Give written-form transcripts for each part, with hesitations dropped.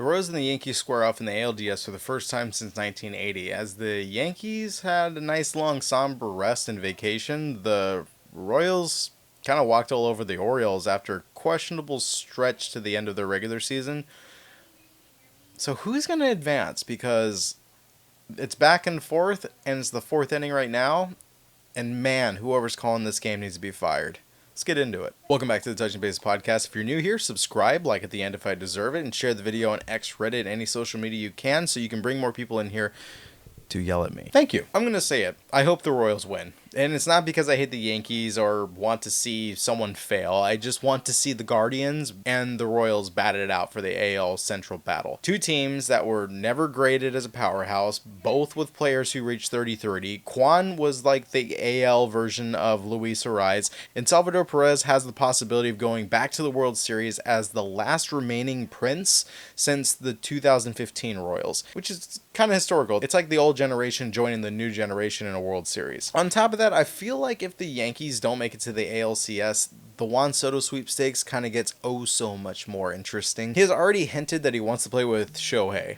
The Royals and the Yankees square off in the ALDS for the first time since 1980. As the Yankees had a nice long somber rest and vacation, the Royals kind of walked all over the Orioles after a questionable stretch to the end of their regular season. So who's going to advance? Because it's back and forth, and it's the fourth inning right now, and man, whoever's calling this game needs to be fired. Let's get into it. Welcome back to the Touching Base Podcast. If you're new here, subscribe, like at the end if I deserve it, and share the video on X, Reddit, any social media you can so you can bring more people in here to yell at me. Thank you. I'm going to say it. I hope the Royals win. And it's not because I hate the Yankees or want to see someone fail. I just want to see the Guardians and the Royals battle it out for the AL Central battle. Two teams that were never graded as a powerhouse, both with players who reached 30-30. Kwan was like the AL version of Luis Ariz, and Salvador Perez has the possibility of going back to the World Series as the last remaining prince since the 2015 Royals, which is kind of historical. It's like the old generation joining the new generation in a World Series. On top of that, I feel like if the Yankees don't make it to the ALCS, the Juan Soto sweepstakes kind of gets oh so much more interesting. He has already hinted that he wants to play with Shohei,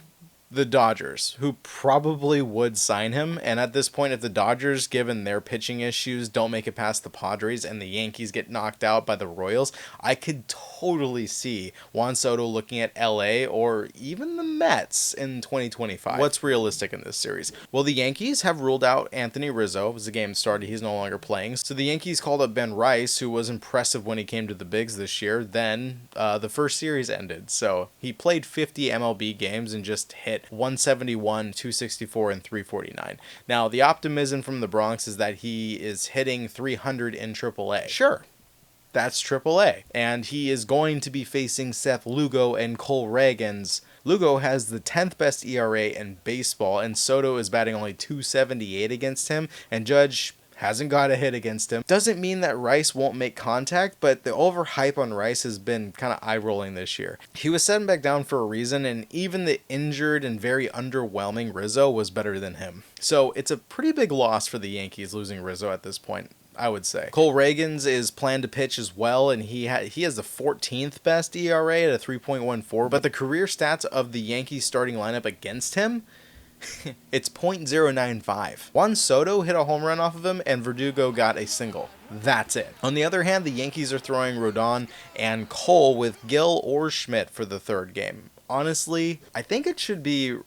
the Dodgers, who probably would sign him. And at this point, if the Dodgers, given their pitching issues, don't make it past the Padres and the Yankees get knocked out by the Royals, I could totally see Juan Soto looking at LA or even the Mets in 2025. What's realistic in this series? Well, the Yankees have ruled out Anthony Rizzo. As the game started, he's no longer playing. So the Yankees called up Ben Rice, who was impressive when he came to the bigs this year. Then the first series ended. So he played 50 MLB games and just hit 171, 264, and 349. Now, the optimism from the Bronx is that he is hitting 300 in AAA. Sure, that's AAA. And he is going to be facing Seth Lugo and Cole Ragans. Lugo has the 10th best ERA in baseball, and Soto is batting only 278 against him, and Judge hasn't got a hit against him. Doesn't mean that Rice won't make contact, but the overhype on Rice has been kind of eye-rolling this year. He was sent back down for a reason, and even the injured and very underwhelming Rizzo was better than him. So it's a pretty big loss for the Yankees losing Rizzo at this point, I would say. Cole Ragans is planned to pitch as well, and he has the 14th best ERA at a 3.14, but the career stats of the Yankees starting lineup against him, it's .095. Juan Soto hit a home run off of him, and Verdugo got a single. That's it. On the other hand, the Yankees are throwing Rodon and Cole with Gill or Schmidt for the third game. Honestly, I think it should be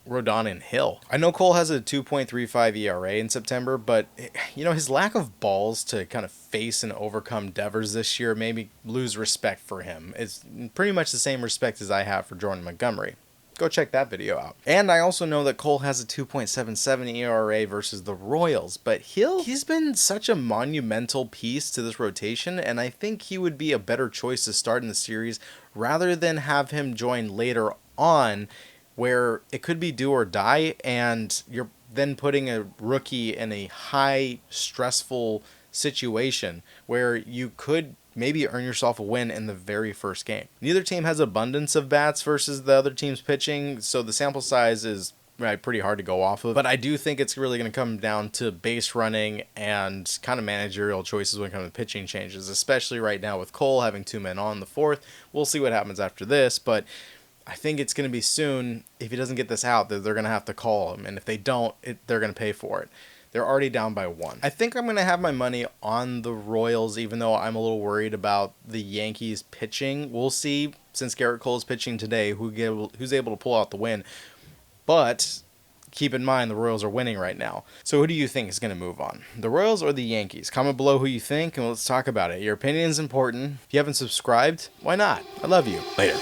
Rodon and Hill. I know Cole has a 2.35 ERA in September, but his lack of balls to kind of face and overcome Devers this year made me lose respect for him. It's pretty much the same respect as I have for Jordan Montgomery. Go check that video out. And I also know that Cole has a 2.77 ERA versus the Royals, but he's been such a monumental piece to this rotation, and I think he would be a better choice to start in the series rather than have him join later on where it could be do or die, and you're then putting a rookie in a high stressful situation where you could maybe earn yourself a win in the very first game. Neither team has abundance of bats versus the other team's pitching, so the sample size is pretty hard to go off of. But I do think it's really going to come down to base running and kind of managerial choices when it comes to pitching changes, especially right now with Cole having two men on the fourth. We'll see what happens after this, but I think it's going to be soon, if he doesn't get this out, that they're going to have to call him, and if they don't, they're going to pay for it. They're already down by 1. I think I'm going to have my money on the Royals, even though I'm a little worried about the Yankees pitching. We'll see, since Garrett Cole is pitching today, who's able to pull out the win. But keep in mind, the Royals are winning right now. So who do you think is going to move on? The Royals or the Yankees? Comment below who you think, and let's talk about it. Your opinion is important. If you haven't subscribed, why not? I love you. Later.